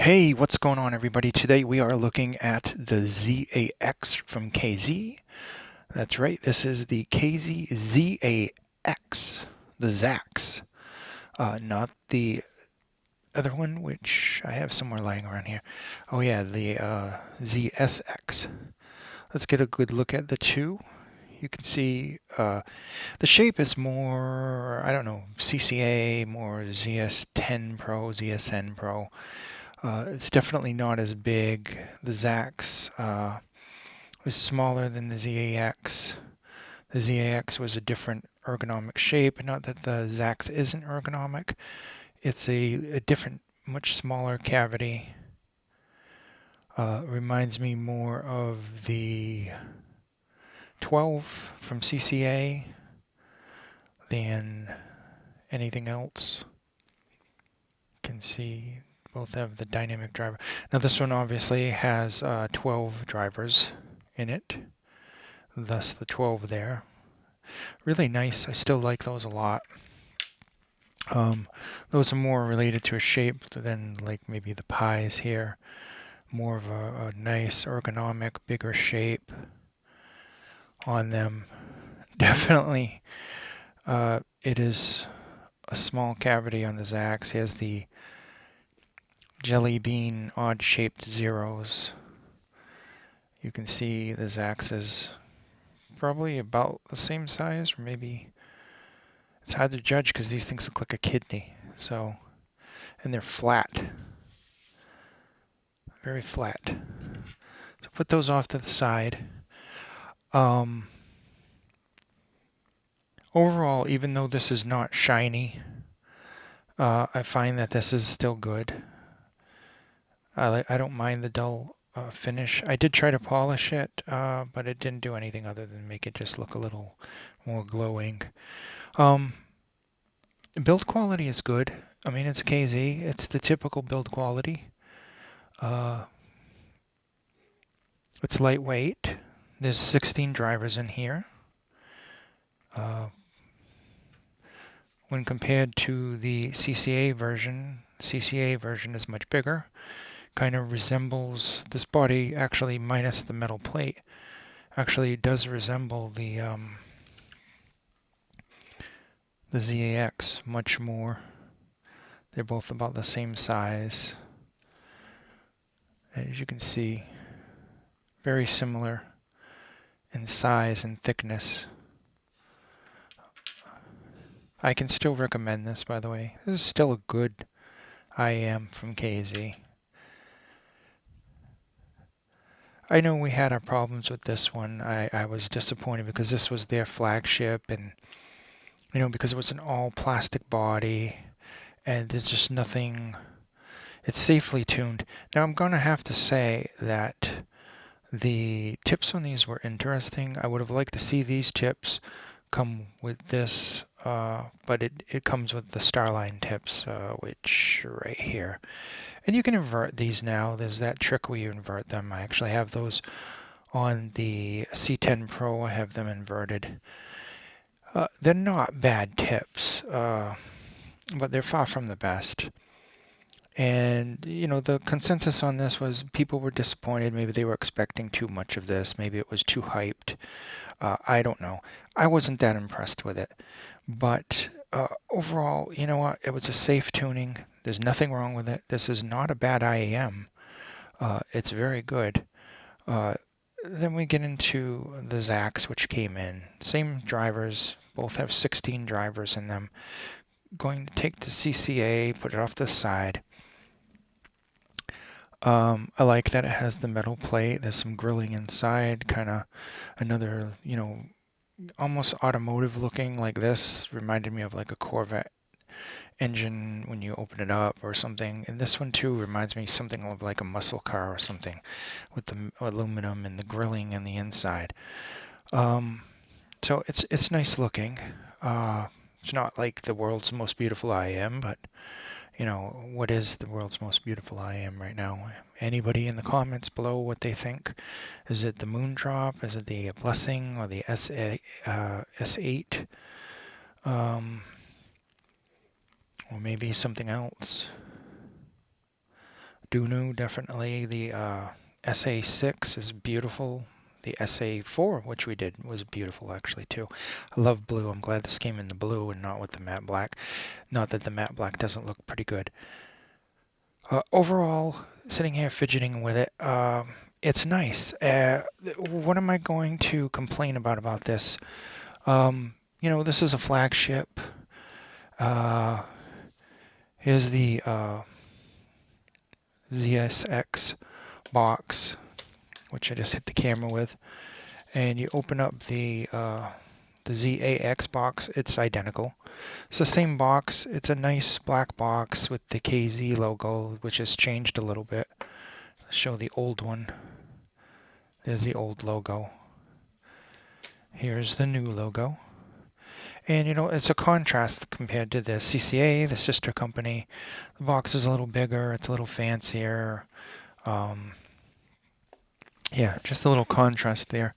Hey, what's going on, everybody? Today we are looking at the ZAX from KZ. That's right, this is the KZ ZAX, the ZAX, not the other one, which I have somewhere lying around here. Oh yeah, the ZSX. Let's get a good look at the two. You can see the shape is more, I don't know, CCA, more ZS10 Pro, ZSN Pro. It's definitely not as big. The ZAX was smaller than the ZAX. The ZAX was a different ergonomic shape. Not that the ZAX isn't ergonomic. It's a different, much smaller cavity. Reminds me more of the 12 from CCA than anything else. Can see both have the dynamic driver. Now this one obviously has 12 drivers in it, thus the 12 there. Really nice. I still like those a lot. Those are more related to a shape than like maybe the pies here. More of a nice ergonomic, bigger shape on them. Definitely, it is a small cavity on the ZAX. He has the jelly bean odd-shaped zeros. You can see the ZAX is probably about the same size, or maybe it's hard to judge because these things look like a kidney. So, and they're flat, very flat. So put those off to the side. Um, Overall, even though this is not shiny, I find that this is still good. I don't mind the dull finish. I did try to polish it, but it didn't do anything other than make it just look a little more glowing. Um, Build quality is good. I mean, it's KZ. It's the typical build quality. Uh, it's lightweight. There's 16 drivers in here. When compared to the CCA version is much bigger. Kind of resembles this body, actually minus the metal plate. Actually, does resemble the ZAX much more. They're both about the same size. As you can see, very similar in size and thickness. I can still recommend this, by the way. This is still a good IM from KZ. I know we had our problems with this one. I was disappointed because this was their flagship, and because it was an all plastic body and there's just nothing, it's safely tuned. Now I'm going to have to say that the tips on these were interesting. I would have liked to see these tips come with this, but it comes with the Starline tips, which are right here. And you can invert these now. There's that trick where you invert them. I actually have those on the C10 Pro. I have them inverted. They're not bad tips, but they're far from the best. And, the consensus on this was people were disappointed. Maybe they were expecting too much of this. Maybe it was too hyped. I don't know. I wasn't that impressed with it. But overall, you know what? It was a safe tuning. There's nothing wrong with it. This is not a bad IAM. It's very good. Then we get into the ZAX, which came in. Same drivers. Both have 16 drivers in them. Going to take the CCA, put it off to the side. I like that it has the metal plate. There's some grilling inside, kind of another, almost automotive looking like this. Reminded me of like a Corvette engine when you open it up or something. And this one too reminds me something of like a muscle car or something with the aluminum and the grilling in the inside. So it's nice looking. It's not like the world's most beautiful IM, but what is the world's most beautiful IM right now? Anybody in the comments below what they think? Is it the Moondrop? Is it the Blessing or the S8? Or maybe something else. Dunu, definitely. The SA6 is beautiful. The SA4, which we did, was beautiful actually too. I love blue. I'm glad this came in the blue and not with the matte black. Not that the matte black doesn't look pretty good. Overall, sitting here fidgeting with it, it's nice. What am I going to complain about this? This is a flagship. Uh, Here's the ZAX box, which I just hit the camera with, and you open up the ZAX box. It's identical. It's the same box. It's a nice black box with the KZ logo, which has changed a little bit. I'll show the old one. There's the old logo. Here's the new logo. And it's a contrast compared to the CCA, the sister company. The box is a little bigger, it's a little fancier. Yeah, just a little contrast there.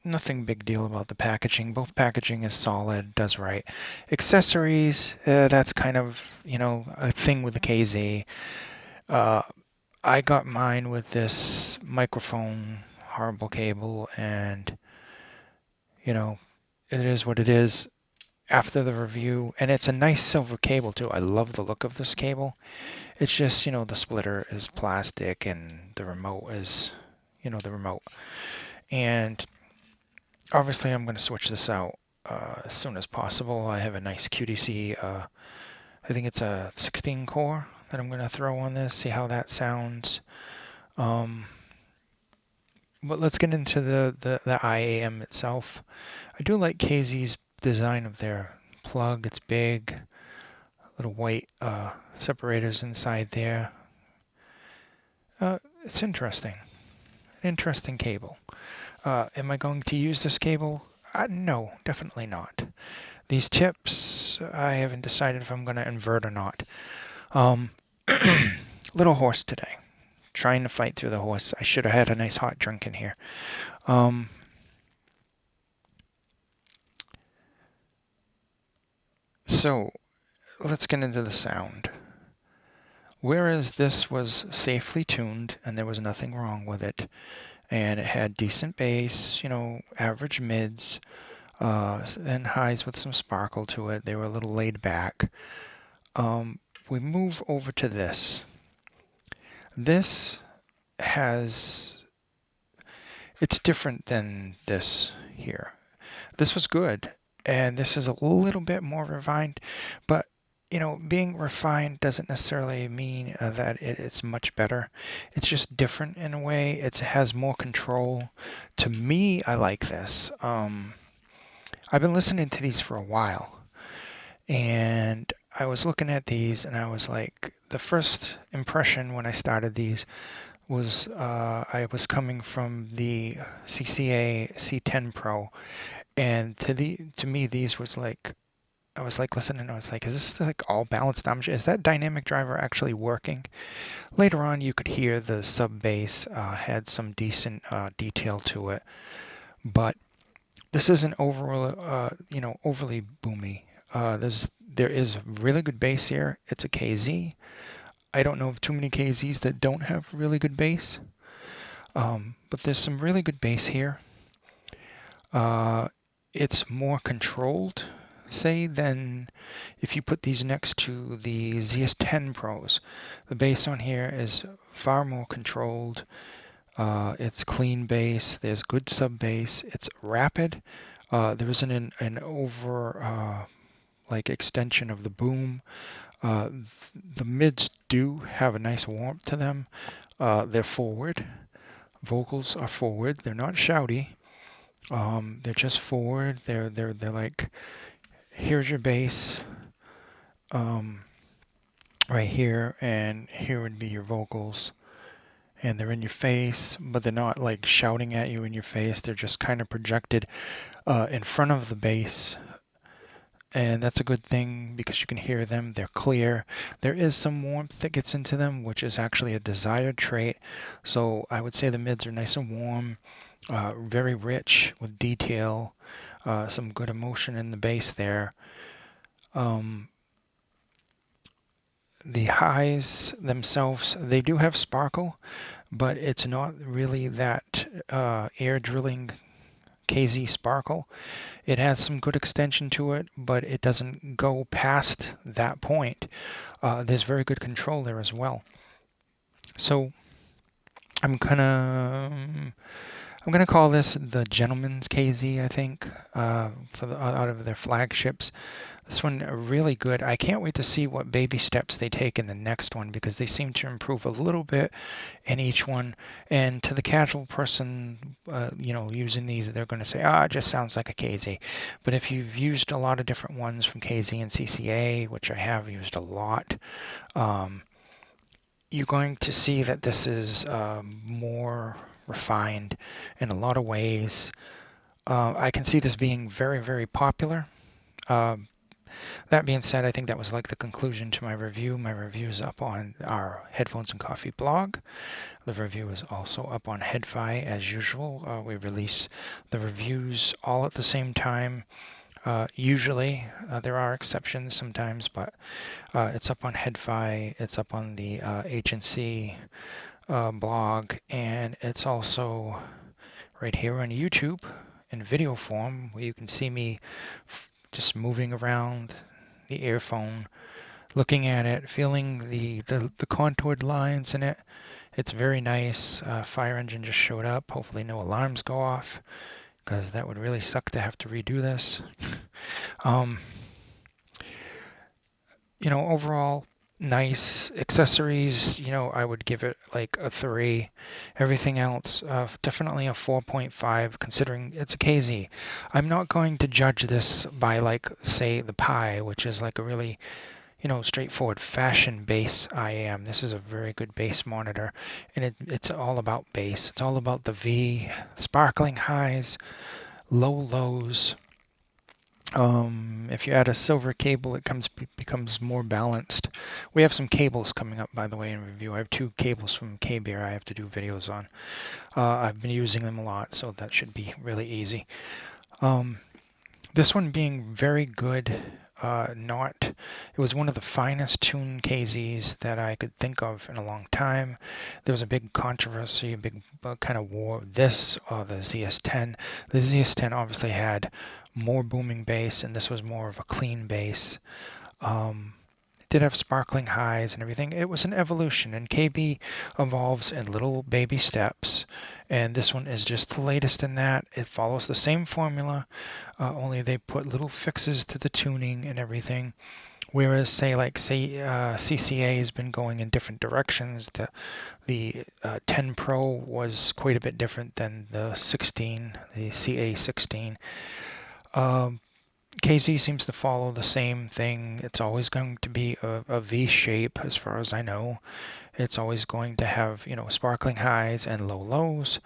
Nothing big deal about the packaging. Both packaging is solid, does right. Accessories, that's kind of, a thing with the KZ. I got mine with this microphone, horrible cable, and, it is what it is. After the review, and it's a nice silver cable too. I love the look of this cable. It's just, the splitter is plastic and the remote is, the remote. And obviously I'm going to switch this out as soon as possible. I have a nice QDC, I think it's a 16 core that I'm going to throw on this, see how that sounds. But let's get into the IAM itself. I do like KZ's design of their plug. It's big, little white separators inside there. It's interesting. An interesting cable. Am I going to use this cable? No, definitely not. These tips, I haven't decided if I'm going to invert or not. Little horse today. Trying to fight through the horse. I should have had a nice hot drink in here. So, let's get into the sound. Whereas this was safely tuned and there was nothing wrong with it, and it had decent bass, average mids, and highs with some sparkle to it. They were a little laid back. We move over to this. This it's different than this here. This was good, and this is a little bit more refined, but being refined doesn't necessarily mean that it's much better. It's just different in a way. It has more control. To me, I like this. I've been listening to these for a while, and I was looking at these, and I was like, the first impression when I started these was I was coming from the CCA C10 Pro, and to me these was like, I was like listening, I was like, is this like all balanced down? Is that dynamic driver actually working? Later on, you could hear the sub bass had some decent detail to it, but this isn't overly boomy. There is really good bass here. It's a KZ. I don't know of too many KZs that don't have really good bass, but there's some really good bass here. It's more controlled, say, than if you put these next to the ZS10 Pros. The bass on here is far more controlled. It's clean bass. There's good sub bass. It's rapid. There isn't an over like extension of the boom. The mids do have a nice warmth to them. They're forward. Vocals are forward. They're not shouty. They're just forward. They're like, here's your bass, right here, and here would be your vocals. And they're in your face, but they're not like shouting at you in your face. They're just kind of projected in front of the bass. And that's a good thing because you can hear them. They're clear. There is some warmth that gets into them, which is actually a desired trait. So I would say the mids are nice and warm, very rich with detail, some good emotion in the bass there. The highs themselves, they do have sparkle, but it's not really that air drilling KZ sparkle. It has some good extension to it, but it doesn't go past that point. There's very good control there as well. So I'm gonna call this the Gentleman's KZ, I think, for out of their flagships. This one really good. I can't wait to see what baby steps they take in the next one because they seem to improve a little bit in each one. And to the casual person, using these, they're going to say, it just sounds like a KZ. But if you've used a lot of different ones from KZ and CCA, which I have used a lot, you're going to see that this is more refined in a lot of ways. I can see this being very, very popular. That being said, I think that was like the conclusion to my review. My review is up on our Headphones and Coffee blog. The review is also up on HeadFi as usual. We release the reviews all at the same time. Usually, there are exceptions sometimes, but it's up on HeadFi, it's up on the agency blog, and it's also right here on YouTube in video form where you can see me just moving around the earphone, looking at it, feeling the contoured lines in it. It's very nice. Fire engine just showed up. Hopefully no alarms go off because that would really suck to have to redo this. Overall, nice accessories. I would give it like a 3. Everything else, definitely a 4.5 considering it's a KZ. I'm not going to judge this by like, say, the Pi, which is like a really, straightforward fashion bass IAM. This is a very good bass monitor, and it's all about bass. It's all about the V, sparkling highs, low lows. If you add a silver cable, it becomes more balanced. We have some cables coming up, by the way, in review. I have 2 cables from K-Bear I have to do videos on. I've been using them a lot, so that should be really easy. This one being very good, it was one of the finest tuned KZs that I could think of in a long time. There was a big controversy, a big kind of war of this or the ZS10. The ZS10 obviously had more booming bass, and this was more of a clean bass. It did have sparkling highs and everything. It was an evolution, and KB evolves in little baby steps, and this one is just the latest in that. It follows the same formula, only they put little fixes to the tuning and everything. Whereas, CCA has been going in different directions. The 10 Pro was quite a bit different than the 16, the CA16. KZ seems to follow the same thing. It's always going to be a V shape, as far as I know. It's always going to have, sparkling highs and low lows.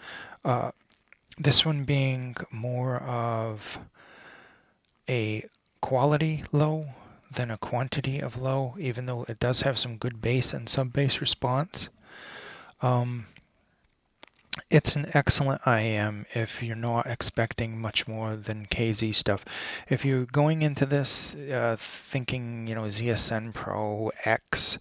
This one being more of a quality low than a quantity of low, even though it does have some good bass and sub-bass response. It's an excellent IAM if you're not expecting much more than KZ stuff. If you're going into this thinking, ZSN Pro X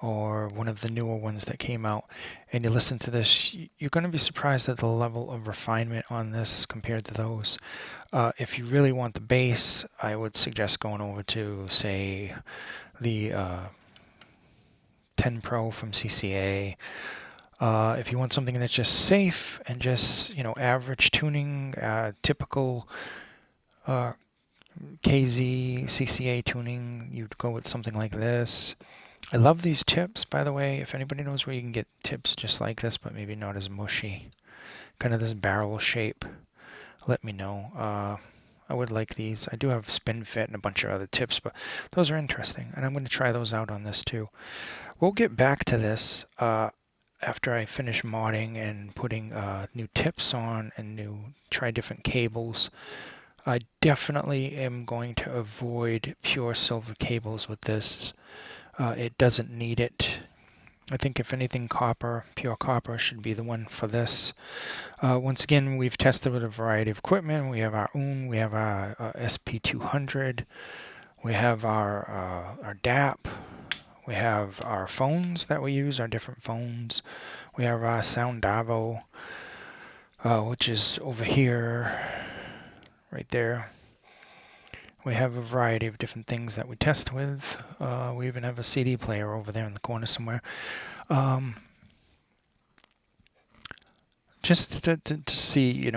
or one of the newer ones that came out, and you listen to this, you're going to be surprised at the level of refinement on this compared to those. If you really want the bass, I would suggest going over to, say, the 10 Pro from CCA. If you want something that's just safe and just, average tuning, typical KZ, CCA tuning, you'd go with something like this. I love these tips, by the way. If anybody knows where you can get tips just like this, but maybe not as mushy, kind of this barrel shape, let me know. I would like these. I do have spin fit and a bunch of other tips, but those are interesting, and I'm going to try those out on this too. We'll get back to this after I finish modding and putting new tips on and try different cables. I definitely am going to avoid pure silver cables with this. It doesn't need it. I think if anything, pure copper should be the one for this. Once again, we've tested with a variety of equipment. We have our we have our SP200, we have our DAP, We have our phones that we use, our different phones. We have our Sound Davo, which is over here, right there. We have a variety of different things that we test with. We even have a CD player over there in the corner somewhere. Just to see,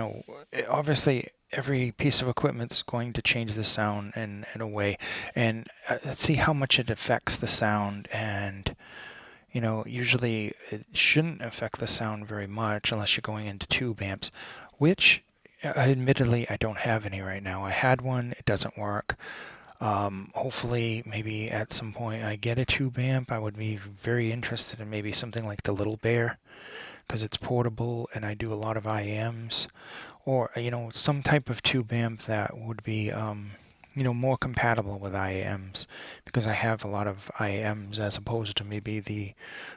obviously every piece of equipment's going to change the sound in a way, and see how much it affects the sound. And usually it shouldn't affect the sound very much unless you're going into tube amps, which admittedly I don't have any right now. I had one, it doesn't work. Hopefully, maybe at some point I get a tube amp. I would be very interested in maybe something like the Little Bear, because it's portable and I do a lot of IMs, or some type of tube amp that would be more compatible with IMs, because I have a lot of IMs as opposed to maybe the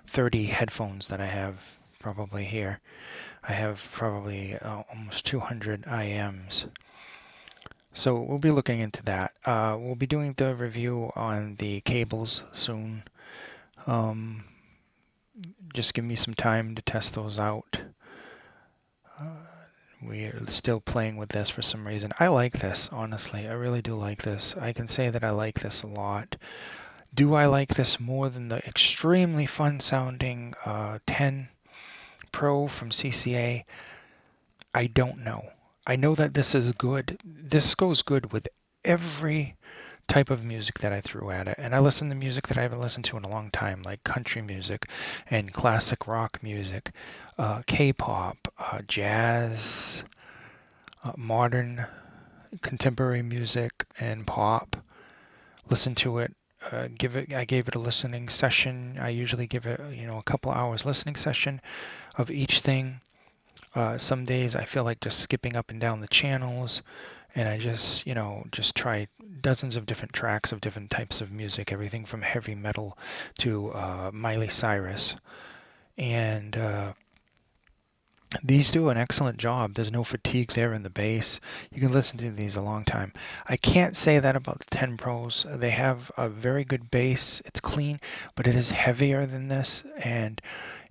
30 headphones that I have probably here. I have probably almost 200 IMs. So we'll be looking into that. We'll be doing the review on the cables soon. Just give me some time to test those out. We're still playing with this for some reason. I like this, honestly. I really do like this. I can say that I like this a lot. Do I like this more than the extremely fun sounding 10 Pro from CCA? I don't know. I know that this is good. This goes good with every type of music that I threw at it. And I listen to music that I haven't listened to in a long time, like country music and classic rock music, K-pop, jazz, modern contemporary music, and pop. Listen to it. I gave it a listening session. I usually give it, a couple hours listening session of each thing. Some days I feel like just skipping up and down the channels, and I just try dozens of different tracks of different types of music, everything from heavy metal to Miley Cyrus. And these do an excellent job. There's no fatigue there in the bass. You can listen to these a long time. I can't say that about the 10 Pros. They have a very good bass. It's clean, but it is heavier than this. And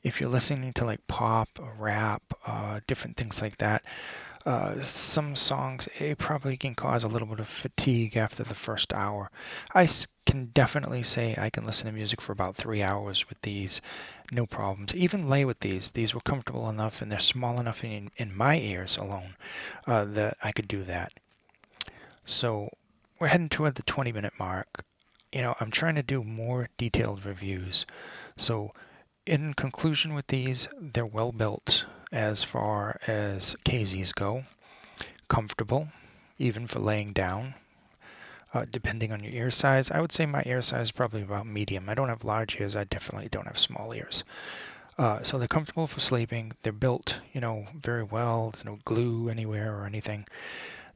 if you're listening to like pop, rap, different things like that, some songs, it probably can cause a little bit of fatigue after the first hour. Can definitely say I can listen to music for about 3 hours with these, no problems. Even lay with these. These were comfortable enough and they're small enough in my ears alone that I could do that. So we're heading toward the 20-minute mark. I'm trying to do more detailed reviews. So in conclusion with these, they're well built as far as KZs go, comfortable, even for laying down, depending on your ear size. I would say my ear size is probably about medium. I don't have large ears. I definitely don't have small ears. So they're comfortable for sleeping. They're built, very well. There's no glue anywhere or anything.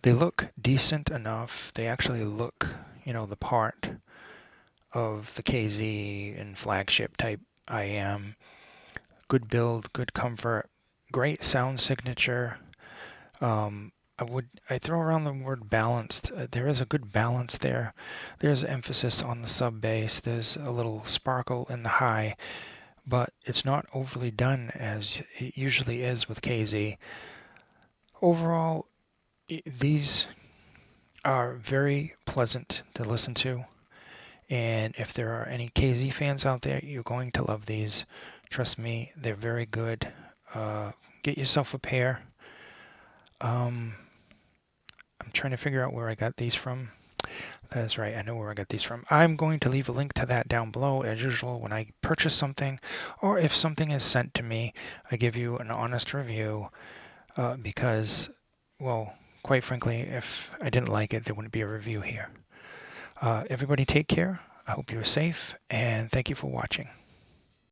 They look decent enough. They actually look, the part of the KZ and flagship type IM. Good build, good comfort, great sound signature. I throw around the word balanced. There is a good balance there. There's emphasis on the sub bass. There's a little sparkle in the high, but it's not overly done as it usually is with KZ. Overall, these are very pleasant to listen to. And if there are any KZ fans out there, you're going to love these. Trust me, they're very good. Get yourself a pair. I'm trying to figure out where I got these from. That is right, I know where I got these from. I'm going to leave a link to that down below, as usual, when I purchase something, or if something is sent to me, I give you an honest review, because, well, quite frankly, if I didn't like it, there wouldn't be a review here. Everybody take care. I hope you're safe, and thank you for watching.